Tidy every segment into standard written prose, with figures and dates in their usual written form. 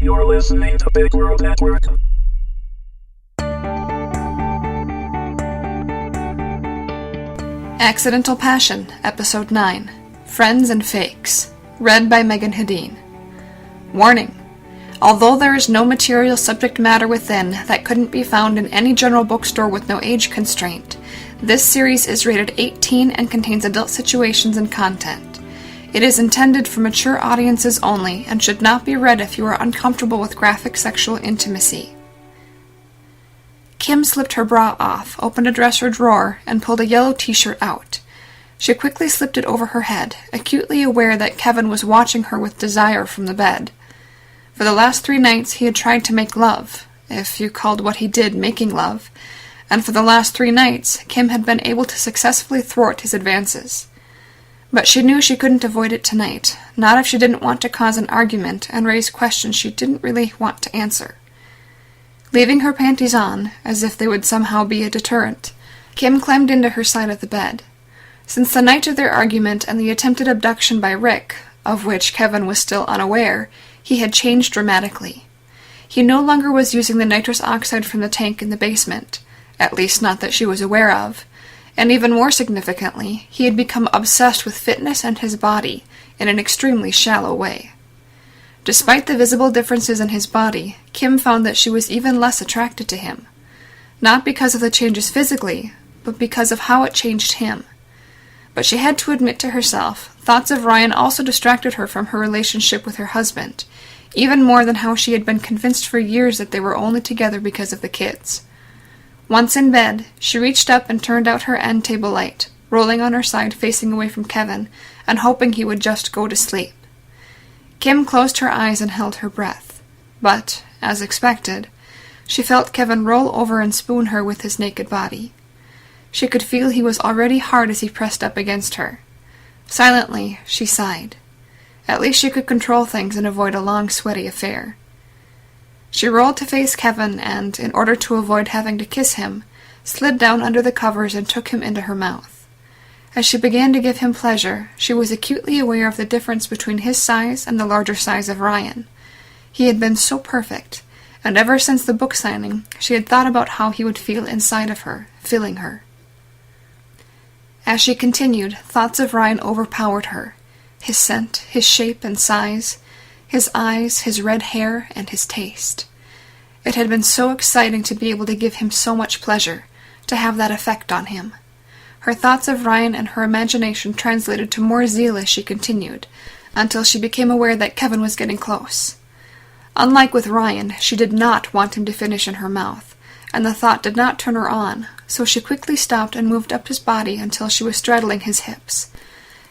You're listening to Big World Network. Accidental Passion, Episode 9, Friends and Fakes, read by Meagan Hedin. Warning: although there is no material subject matter within that couldn't be found in any general bookstore with no age constraint, this series is rated 18 and contains adult situations and content. It is intended for mature audiences only and should not be read if you are uncomfortable with graphic sexual intimacy. Kim slipped her bra off, opened a dresser drawer, and pulled a yellow t-shirt out. She quickly slipped it over her head, acutely aware that Kevin was watching her with desire from the bed. For the last 3 nights he had tried to make love, if you called what he did making love, and for the last 3 nights Kim had been able to successfully thwart his advances. But she knew she couldn't avoid it tonight, not if she didn't want to cause an argument and raise questions she didn't really want to answer. Leaving her panties on, as if they would somehow be a deterrent, Kim climbed into her side of the bed. Since the night of their argument and the attempted abduction by Rick, of which Kevin was still unaware, he had changed dramatically. He no longer was using the nitrous oxide from the tank in the basement, at least not that she was aware of, and even more significantly, he had become obsessed with fitness and his body in an extremely shallow way. Despite the visible differences in his body, Kim found that she was even less attracted to him. Not because of the changes physically, but because of how it changed him. But she had to admit to herself, thoughts of Ryan also distracted her from her relationship with her husband, even more than how she had been convinced for years that they were only together because of the kids. Once in bed, she reached up and turned out her end table light, rolling on her side facing away from Kevin, and hoping he would just go to sleep. Kim closed her eyes and held her breath, but, as expected, she felt Kevin roll over and spoon her with his naked body. She could feel he was already hard as he pressed up against her. Silently, she sighed. At least she could control things and avoid a long, sweaty affair. She rolled to face Kevin and, in order to avoid having to kiss him, slid down under the covers and took him into her mouth. As she began to give him pleasure, she was acutely aware of the difference between his size and the larger size of Ryan. He had been so perfect, and ever since the book signing, she had thought about how he would feel inside of her, filling her. As she continued, thoughts of Ryan overpowered her. His scent, his shape and size, his eyes, his red hair, and his taste. It had been so exciting to be able to give him so much pleasure, to have that effect on him. Her thoughts of Ryan and her imagination translated to more zeal as she continued, until she became aware that Kevin was getting close. Unlike with Ryan, she did not want him to finish in her mouth, and the thought did not turn her on, so she quickly stopped and moved up his body until she was straddling his hips.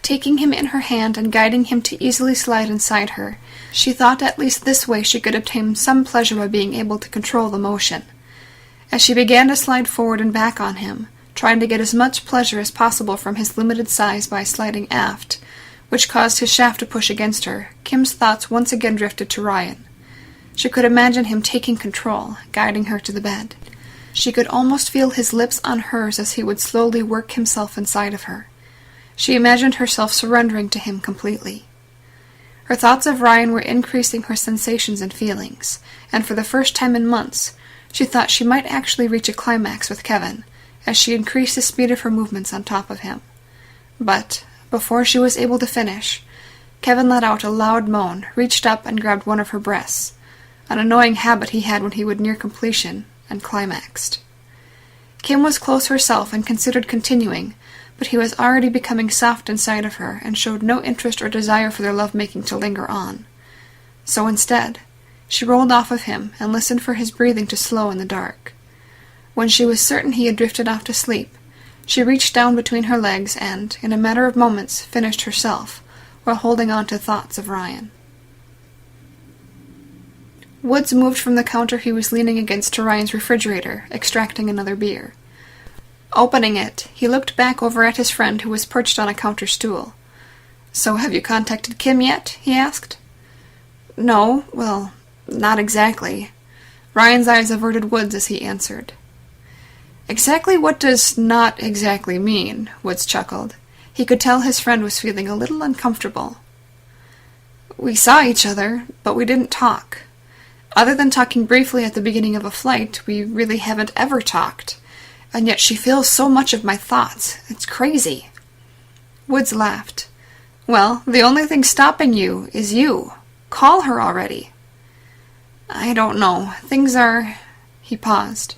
Taking him in her hand and guiding him to easily slide inside her, she thought at least this way she could obtain some pleasure by being able to control the motion. As she began to slide forward and back on him, trying to get as much pleasure as possible from his limited size by sliding aft, which caused his shaft to push against her, Kim's thoughts once again drifted to Ryan. She could imagine him taking control, guiding her to the bed. She could almost feel his lips on hers as he would slowly work himself inside of her. She imagined herself surrendering to him completely. Her thoughts of Ryan were increasing her sensations and feelings, and for the first time in months, she thought she might actually reach a climax with Kevin, as she increased the speed of her movements on top of him. But, before she was able to finish, Kevin let out a loud moan, reached up and grabbed one of her breasts, an annoying habit he had when he would near completion, and climaxed. Kim was close herself and considered continuing, but he was already becoming soft inside of her and showed no interest or desire for their lovemaking to linger on. So instead, she rolled off of him and listened for his breathing to slow in the dark. When she was certain he had drifted off to sleep, she reached down between her legs and, in a matter of moments, finished herself, while holding on to thoughts of Ryan. Woods moved from the counter he was leaning against to Ryan's refrigerator, extracting another beer. Opening it, he looked back over at his friend who was perched on a counter stool. "So have you contacted Kim yet?" he asked. "No, well, not exactly." Ryan's eyes averted Woods as he answered. "Exactly what does 'not exactly' mean?" Woods chuckled. He could tell his friend was feeling a little uncomfortable. "We saw each other, but we didn't talk. Other than talking briefly at the beginning of a flight, we really haven't ever talked. And yet she feels so much of my thoughts. It's crazy." Woods laughed. "Well, the only thing stopping you is you. Call her already." "I don't know. Things are—" He paused.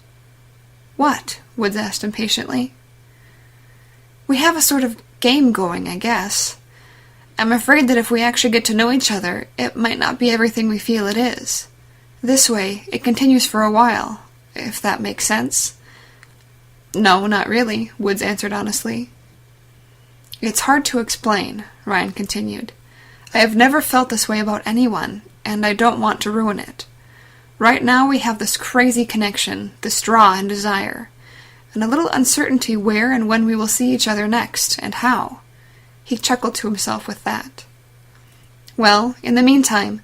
"What?" Woods asked impatiently. "We have a sort of game going, I guess. I'm afraid that if we actually get to know each other, it might not be everything we feel it is. This way, it continues for a while, if that makes sense." "No, not really," Woods answered honestly. "It's hard to explain," Ryan continued. "I have never felt this way about anyone, and I don't want to ruin it. Right now we have this crazy connection, this draw and desire, and a little uncertainty where and when we will see each other next, and how." He chuckled to himself with that. "Well, in the meantime,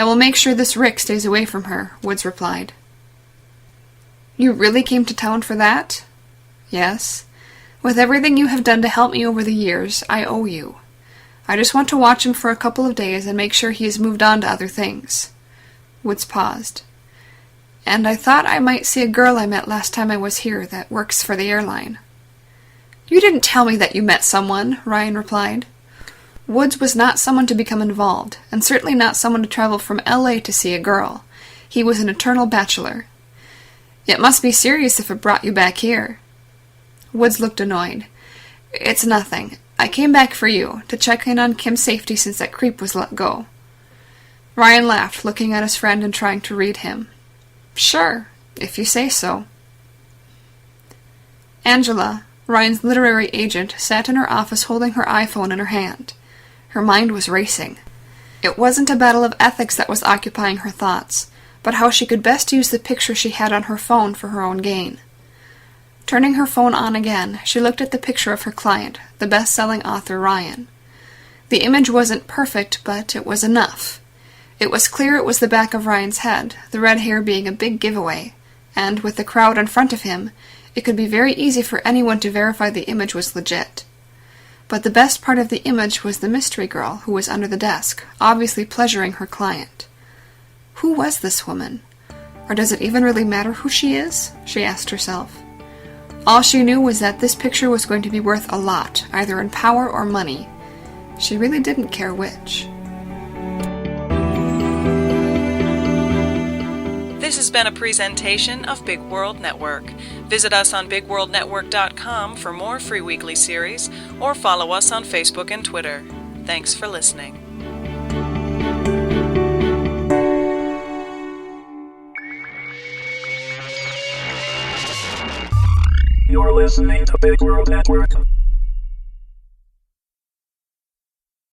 I will make sure this Rick stays away from her," Woods replied. "You really came to town for that?" "Yes. With everything you have done to help me over the years, I owe you. I just want to watch him for a couple of days and make sure he has moved on to other things." Woods paused. "And I thought I might see a girl I met last time I was here that works for the airline." "You didn't tell me that you met someone," Ryan replied. Woods was not someone to become involved, and certainly not someone to travel from L.A. to see a girl. He was an eternal bachelor. "It must be serious if it brought you back here." Woods looked annoyed. "It's nothing. I came back for you, to check in on Kim's safety since that creep was let go." Ryan laughed, looking at his friend and trying to read him. "Sure, if you say so." Angela, Ryan's literary agent, sat in her office holding her iPhone in her hand. Her mind was racing. It wasn't a battle of ethics that was occupying her thoughts, but how she could best use the picture she had on her phone for her own gain. Turning her phone on again, she looked at the picture of her client, the best-selling author Ryan. The image wasn't perfect, but it was enough. It was clear it was the back of Ryan's head, the red hair being a big giveaway, and with the crowd in front of him, it could be very easy for anyone to verify the image was legit. But the best part of the image was the mystery girl who was under the desk, obviously pleasuring her client. Who was this woman? Or does it even really matter who she is? She asked herself. All she knew was that this picture was going to be worth a lot, either in power or money. She really didn't care which. This has been a presentation of Big World Network. Visit us on BigWorldNetwork.com for more free weekly series, or follow us on Facebook and Twitter. Thanks for listening. You're listening to Big World Network.